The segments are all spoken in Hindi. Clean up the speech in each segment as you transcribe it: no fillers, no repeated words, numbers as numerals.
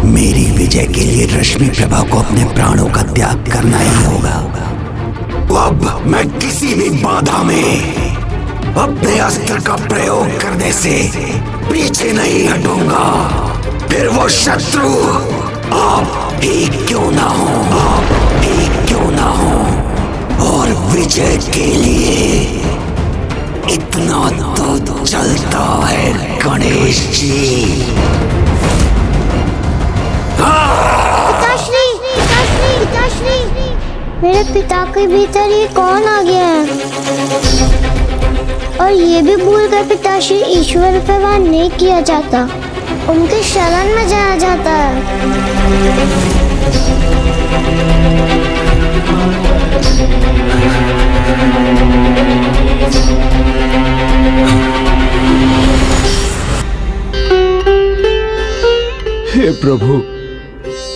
मेरी विजय के लिए रश्मि प्रभा को अपने प्राणों का त्याग करना ही होगा। अब मैं किसी भी बाधा में अपने अस्त्र का प्रयोग करने से पीछे नहीं हटूंगा। फिर वो शत्रु आप ही क्यों ना हो, आप ही क्यों ना हो। और विजय के लिए इतना तो चलता है गणेश जी। पिताश्री, पिताश्री, पिताश्री, मेरे पिता के भीतर ये कौन आ गया है? और ये भी भूल कर पिताश्री ईश्वर पर वार नहीं किया जाता, उनके शरण में जाया जाता है। हे प्रभु,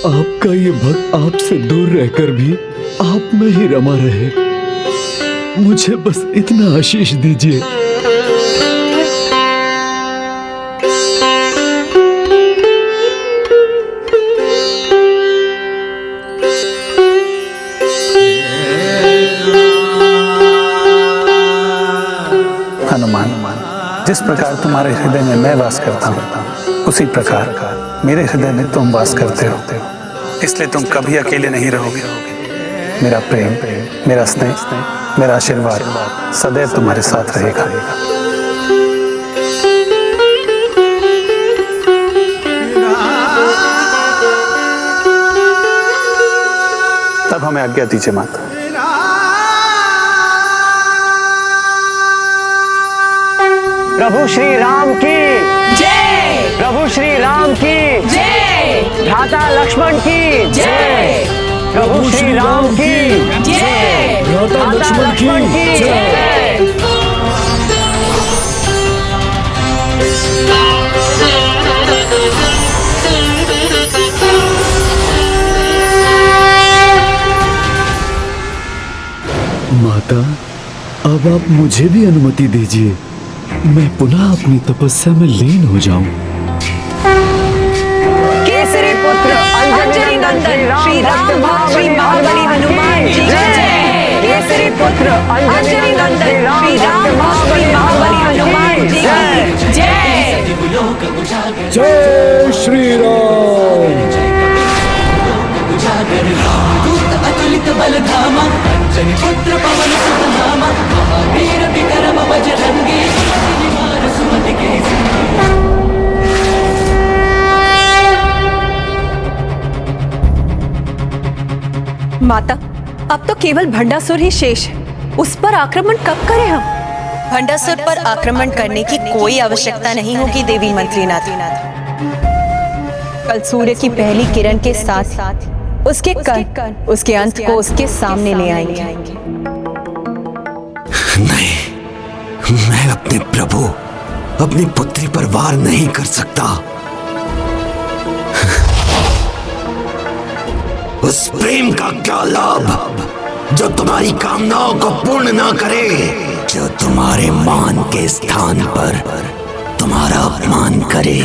आपका ये भक्त आपसे दूर रहकर भी आप में ही रमा रहे। मुझे बस इतना आशीष दीजिए। हनुमान, जिस प्रकार तुम्हारे हृदय में मैं वास करता हूँ, उसी प्रकार मेरे हृदय में तुम वास करते हो। इसलिए तुम कभी अकेले नहीं रहोगे। मेरा प्रेम, मेरा स्नेह, मेरा आशीर्वाद सदैव तुम्हारे साथ रहेगा। तब हमें आज्ञा दीजिए माता। प्रभु श्री राम की जय। प्रभु श्री राम की जय। भ्राता लक्ष्मण की जय। प्रभु श्री राम की जय। भ्राता लक्ष्मण की जय। माता, अब आप मुझे भी अनुमति दीजिए, मैं पुनः अपनी तपस्या में लीन हो जाऊं। केसरी पुत्र अंजनी नंदन श्री राम भक्त श्री महाबली हनुमान जी जय। केसरी पुत्र अंजनी नंदन श्री राम भक्त श्री महाबली हनुमान जी जय। जय श्री राम। अतुलित बल धामा, अंजनी पुत्र पवन सुत नामा, महावीर विक्रम बजरंगी, कुमति सुमति के। माता, अब तो केवल भंडासुर ही शेष है, उस पर आक्रमण कब करें हम? भंडासुर पर आक्रमण करने की कोई आवश्यकता नहीं होगी देवी मंत्रीनाथ। कल सूर्य की पहली किरण के साथ उसके कण उसके अंत को उसके सामने ले आएंगे। नहीं, मैं अपने प्रभु, अपनी पुत्री पर वार नहीं कर सकता। उस प्रेम का क्या लाभ जो तुम्हारी कामनाओं को पूर्ण ना करे, जो तुम्हारे मान के स्थान पर तुम्हारा अपमान करे।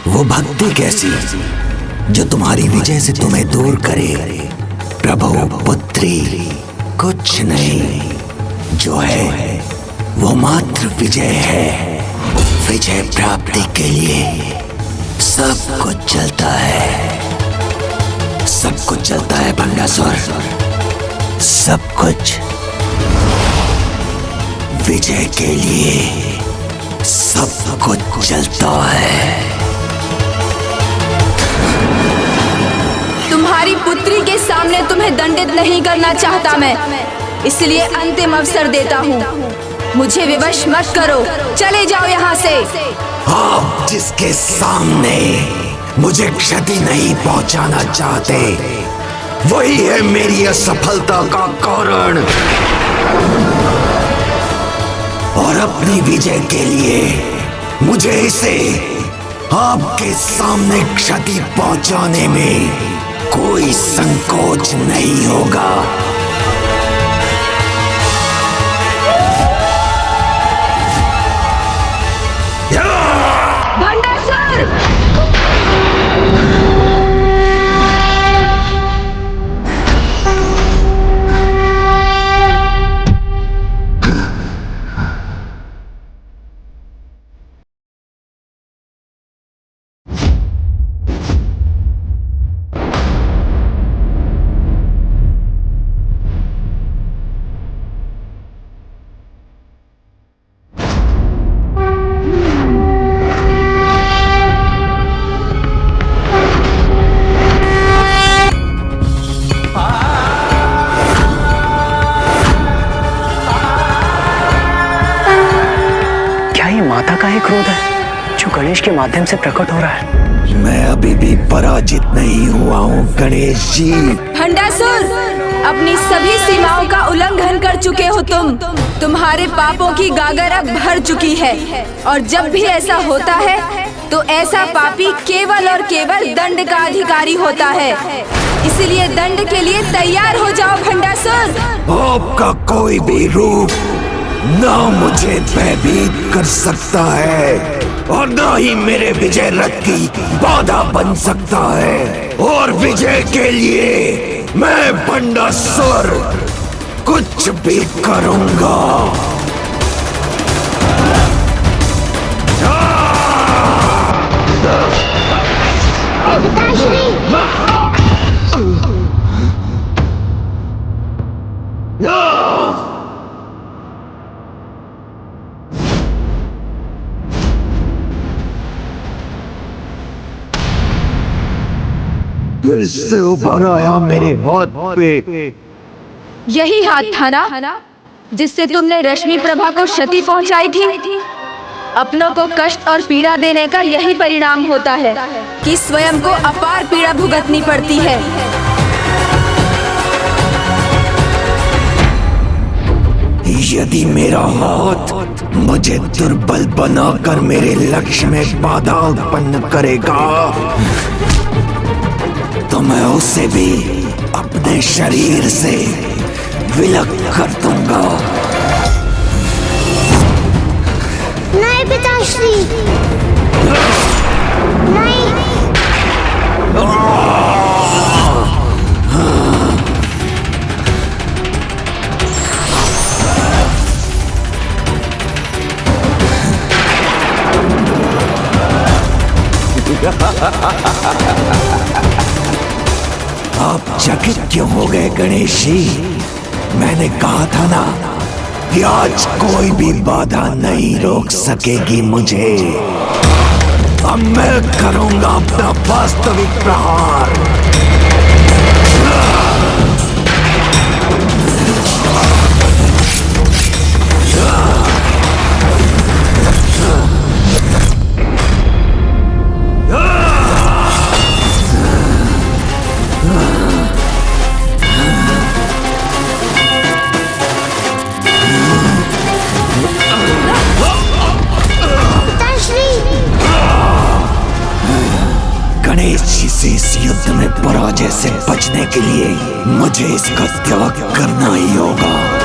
वो भक्ति कैसी जो तुम्हारी विजय से तुम्हें दूर करे। प्रभु पुत्री कुछ नहीं, जो है वो मात्र विजय है। विजय प्राप्ति के लिए सब कुछ चलता है, सब कुछ चलता है भंडासुर, सब कुछ विजय के लिए सब कुछ चलता है। तुम्हारी पुत्री के सामने तुम्हें दंडित नहीं करना चाहता मैं, इसलिए अंतिम अवसर देता हूँ। मुझे विवश मत करो, चले जाओ यहाँ से। आप जिसके सामने मुझे क्षति नहीं पहुंचाना चाहते, वही है मेरी असफलता का कारण। और अपनी विजय के लिए मुझे इसे आपके सामने क्षति पहुंचाने में कोई संकोच नहीं होगा। भंडासुर! का ही क्रोध है जो गणेश के माध्यम से प्रकट हो रहा है? मैं अभी भी पराजित नहीं हुआ हूँ गणेश जी। भंडासुर, अपनी सभी सीमाओं का उल्लंघन कर चुके हो तुम। तुम्हारे पापों की गागर अब भर चुकी है और जब भी ऐसा होता है तो ऐसा पापी केवल और केवल दंड का अधिकारी होता है। इसलिए दंड के लिए तैयार हो जाओ भंडासुर। आपका कोई भी रूप ना मुझे भयभीत कर सकता है और ना ही मेरे विजय रथ की बाधा बन सकता है। और विजय के लिए मैं भंडासुर कुछ भी करूंगा। फिर से उभर आया मेरे हाथ पे। यही हाथ था ना जिससे तुमने रश्मि प्रभा को क्षति पहुंचाई थी। अपनों को कष्ट और पीड़ा देने का यही परिणाम होता है कि स्वयं को अपार पीड़ा भुगतनी पड़ती है। यदि मेरा हाथ मुझे दुर्बल बनाकर मेरे लक्ष्य में बाधा उत्पन्न करेगा तो मैं उसे भी अपने शरीर से विलग कर दूंगा। नहीं पिताश्री, नहीं। आप चकित क्यों हो गए गणेश जी? मैंने कहा था ना कि आज कोई भी बाधा नहीं रोक सकेगी मुझे। अब मैं करूंगा अपना वास्तविक प्रहार। गणेश जी से इस युद्ध में पराजय से बचने के लिए मुझे इसका त्याग करना ही होगा।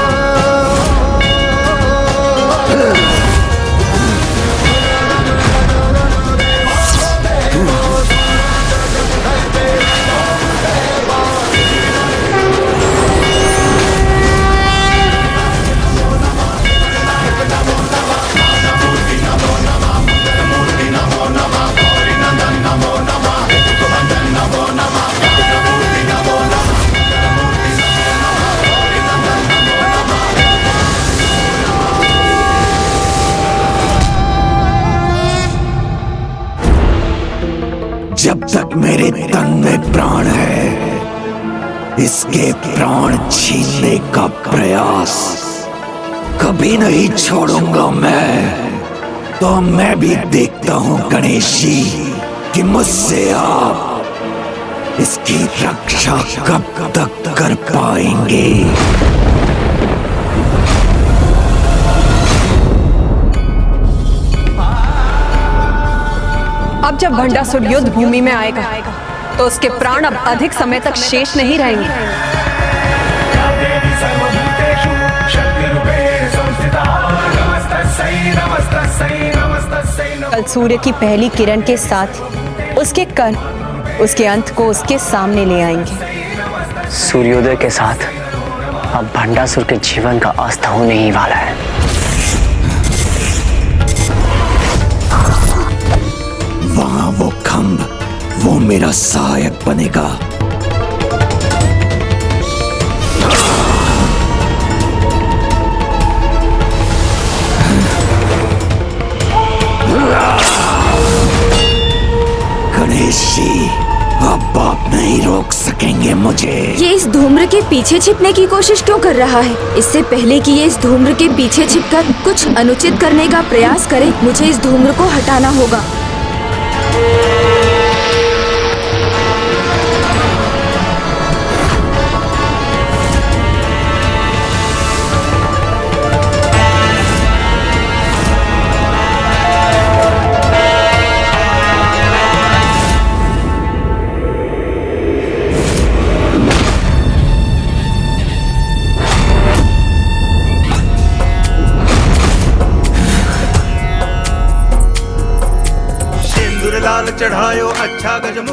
जब तक मेरे तन में प्राण है, इसके प्राण छीनने का प्रयास कभी नहीं छोड़ूंगा मैं। तो मैं भी देखता हूं गणेश जी कि मुझसे आप इसकी रक्षा कब तक कर पाएंगे। अब जब भंडासुर युद्ध भूमि में आएगा तो उसके प्राण अब अधिक समय तक शेष नहीं रहेंगे। कल सूर्य की पहली किरण के साथ उसके कण उसके अंत को उसके सामने ले आएंगे। सूर्योदय के साथ अब भंडासुर के जीवन का अस्त होने ही वाला है। वहां वो खंभ, वो मेरा सहायक बनेगा। गणेश जी, अब आप नहीं रोक सकेंगे मुझे। ये इस धूम्र के पीछे छिपने की कोशिश क्यों कर रहा है? इससे पहले कि ये इस धूम्र के पीछे छिपकर कुछ अनुचित करने का प्रयास करे, मुझे इस धूम्र को हटाना होगा।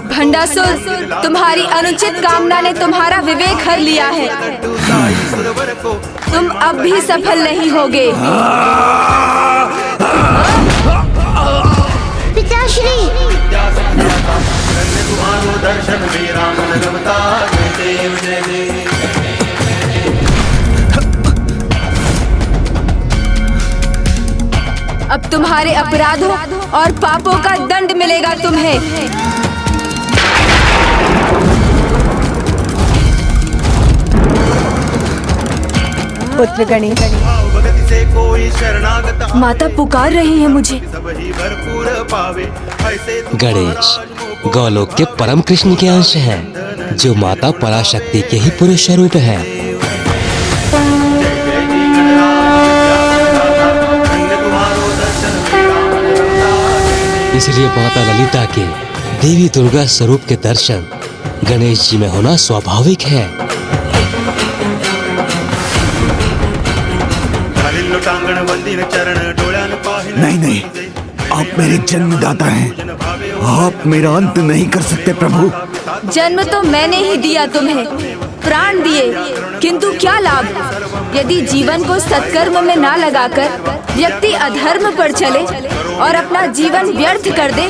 भंडासुर, तुम्हारी अनुचित कामना ने तुम्हारा विवेक हर लिया है। तुम अब भी सफल नहीं होगे। पिताश्री, अब तुम्हारे अपराधों और पापों का दंड मिलेगा तुम्हें। पुत्र गणेश, माता पुकार रही है मुझे। गणेश गौलोक के परम कृष्ण के अंश हैं, जो माता पराशक्ति के ही पुरुष स्वरूप है। इसलिए माता ललिता के देवी दुर्गा स्वरूप के दर्शन गणेश जी में होना स्वाभाविक है। नहीं नहीं, आप मेरे जन्मदाता हैं, आप मेरा अंत नहीं कर सकते प्रभु। जन्म तो मैंने ही दिया तुम्हें, प्राण दिए, किंतु क्या लाभ यदि जीवन को सत्कर्म में ना लगाकर व्यक्ति अधर्म पर चले और अपना जीवन व्यर्थ कर दे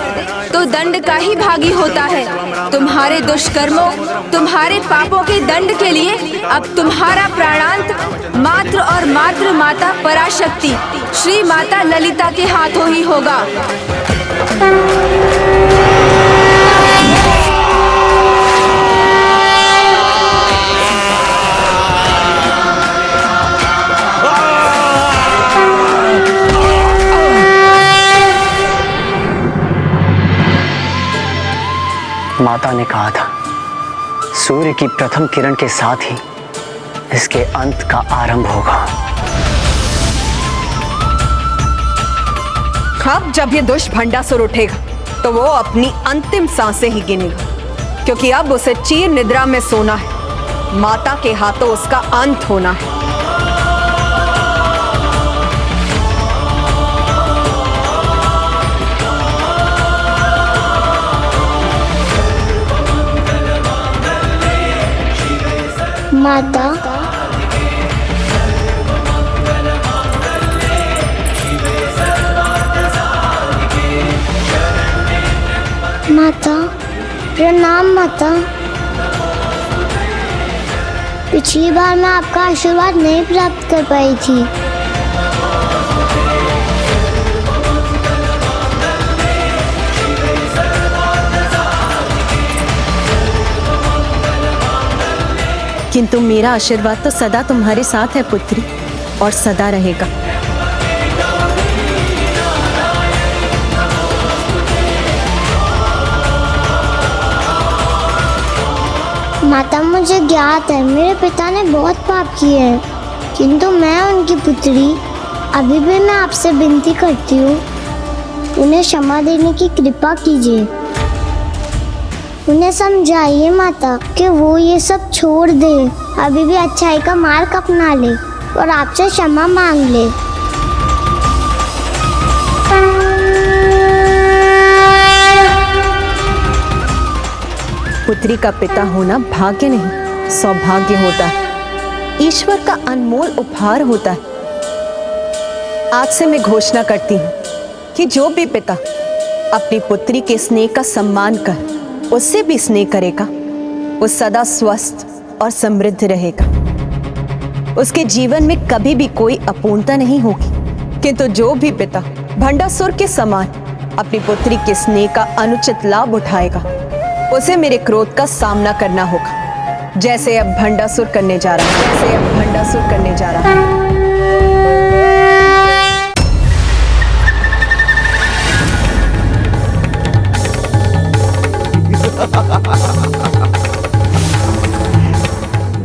तो दंड का ही भागी होता है। तुम्हारे दुष्कर्मों, तुम्हारे पापों के दंड के लिए अब तुम्हारा प्राणांत मात्र और मात्र माता पराशक्ति श्री माता ललिता के हाथों ही होगा। माता ने कहा था सूर्य की प्रथम किरण के साथ ही इसके अंत का आरंभ होगा। अब जब ये दुष्ट भंडासुर उठेगा तो वो अपनी अंतिम सांसें ही गिनेगा, क्योंकि अब उसे चीर निद्रा में सोना है। माता के हाथों उसका अंत होना है। माता, माता प्रणाम। माता, पिछली बार मैं आपका आशीर्वाद नहीं प्राप्त कर पाई थी। किंतु मेरा आशीर्वाद तो सदा तुम्हारे साथ है पुत्री, और सदा रहेगा। माता, मुझे ज्ञात है मेरे पिता ने बहुत पाप किए हैं, किंतु मैं उनकी पुत्री अभी भी मैं आपसे विनती करती हूँ, उन्हें क्षमा देने की कृपा कीजिए। उन्हें समझाइए माता कि वो ये सब छोड़ दे, अभी भी अच्छाई का मार्ग अपना ले और आपसे क्षमा मांग ले। पुत्री का पिता होना भाग्य नहीं सौभाग्य होता है, ईश्वर का अनमोल उपहार होता है। आज से मैं घोषणा करती हूँ कि जो भी पिता अपनी पुत्री के स्नेह का सम्मान कर उससे भी स्नेह करेगा, वो सदा स्वस्थ और समृद्ध रहेगा। उसके जीवन में कभी भी कोई अपूर्णता नहीं होगी। किंतु जो भी पिता भंडासुर के समान अपनी पुत्री के स्नेह का अनुचित लाभ उठाएगा, उसे मेरे क्रोध का सामना करना होगा, जैसे अब भंडासुर करने जा रहा है, जैसे अब भंडासुर करने जा रहा है।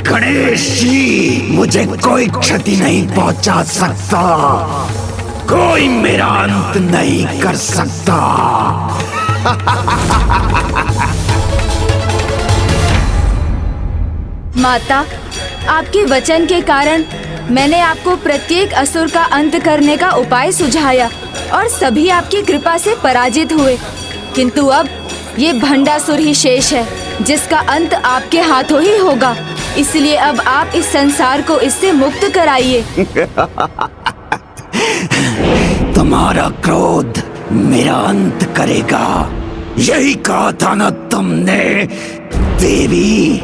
गणेश जी, मुझे कोई क्षति नहीं पहुंचा सकता, कोई मेरा अंत नहीं कर सकता। माता, आपके वचन के कारण मैंने आपको प्रत्येक असुर का अंत करने का उपाय सुझाया और सभी आपकी कृपा से पराजित हुए, किंतु अब ये भंडासुर ही शेष है जिसका अंत आपके हाथों ही होगा। इसलिए अब आप इस संसार को इससे मुक्त कराइए। तुम्हारा क्रोध मेरा अंत करेगा, यही कहा था ना तुमने देवी?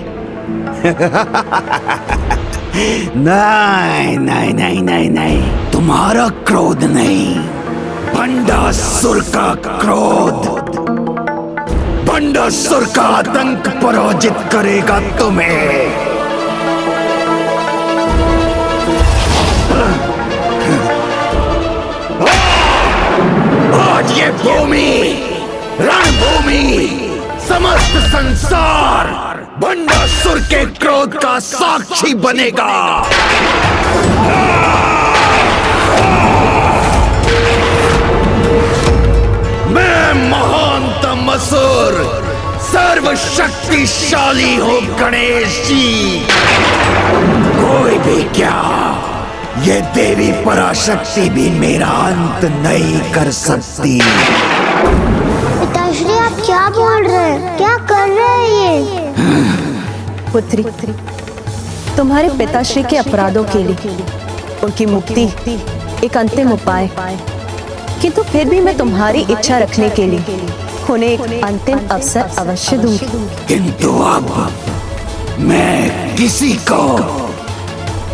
नहीं नहीं नहीं नहीं नहीं, तुम्हारा क्रोध नहीं, भंडासुर का क्रोध, भंडासुर का आतंक पराजित करेगा तुम्हें। आज ये भूमि, रणभूमि, समस्त संसार भंडासुर के क्रोध का साक्षी बनेगा। मैं महानतम असुर, सर्वशक्तिशाली हूँ गणेश जी। कोई भी क्या, ये देवी पराशक्ति भी मेरा अंत नहीं कर सकती। पिताश्री, आप क्या बोल रहे हैं? क्या कर रहे हैं ये? पुत्री, तुम्हारे पिताश्री के अपराधों के लिए उनकी मुक्ति एक अंतिम उपाय, किंतु फिर भी मैं तुम्हारी इच्छा रखने के लिए उन्हें एक अंतिम अवसर अवश्य दूंगी। किंतु अब मैं किसी को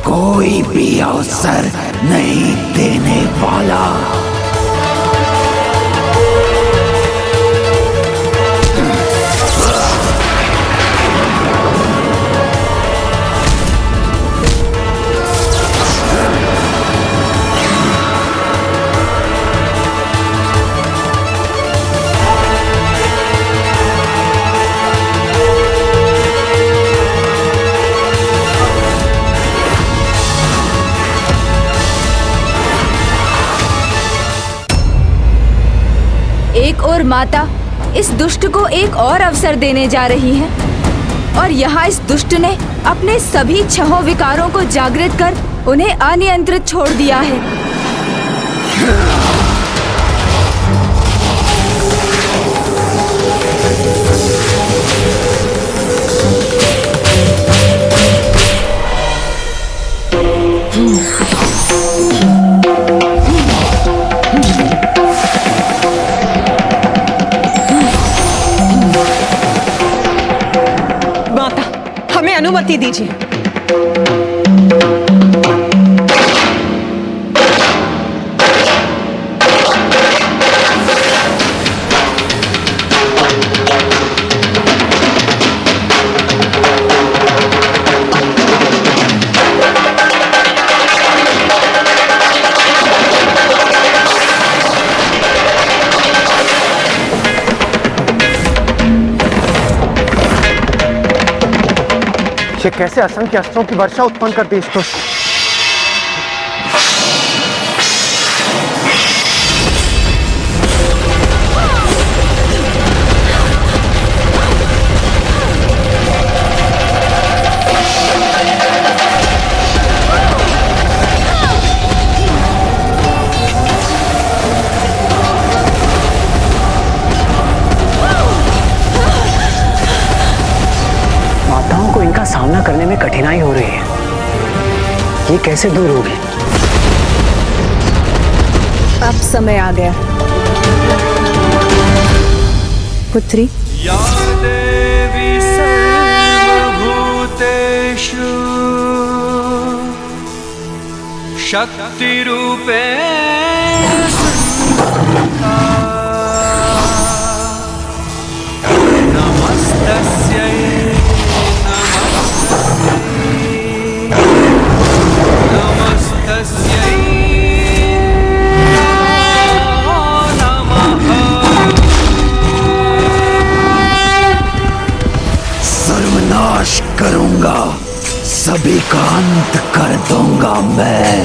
कोई भी अवसर नहीं देने वाला। एक और माता इस दुष्ट को एक और अवसर देने जा रही है और यहाँ इस दुष्ट ने अपने सभी छहों विकारों को जागृत कर उन्हें अनियंत्रित छोड़ दिया है। अनुमति दीजिए। ये कैसे असंख्य अस्त्रों की वर्षा उत्पन्न कर दी इस दुष्ट। सामना करने में कठिनाई हो रही है, ये कैसे दूर होगी? अब समय आ गया पुत्री। या देवी सर्वभूतेषु शक्ति रूपेण नमस्ते सर्वनाश करूंगा, सभी का अंत कर दूंगा मैं।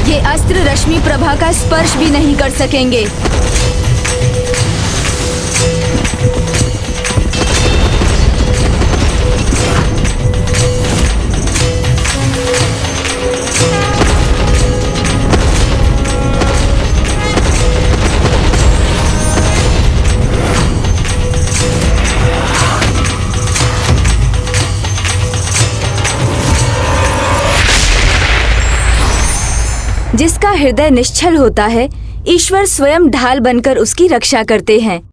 ये अस्त्र रश्मि प्रभा का स्पर्श भी नहीं कर सकेंगे। जिसका हृदय निश्चल होता है, ईश्वर स्वयं ढाल बनकर उसकी रक्षा करते हैं।